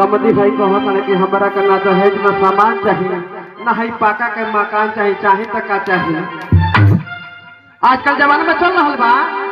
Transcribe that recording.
कमदी भाई कहता कि हमारा का ना दहेज में सामान चाहिए ना ही पाका के मकान चाहिए, चाहे तक का चाहिए। आजकल जमाना में चल रहा बा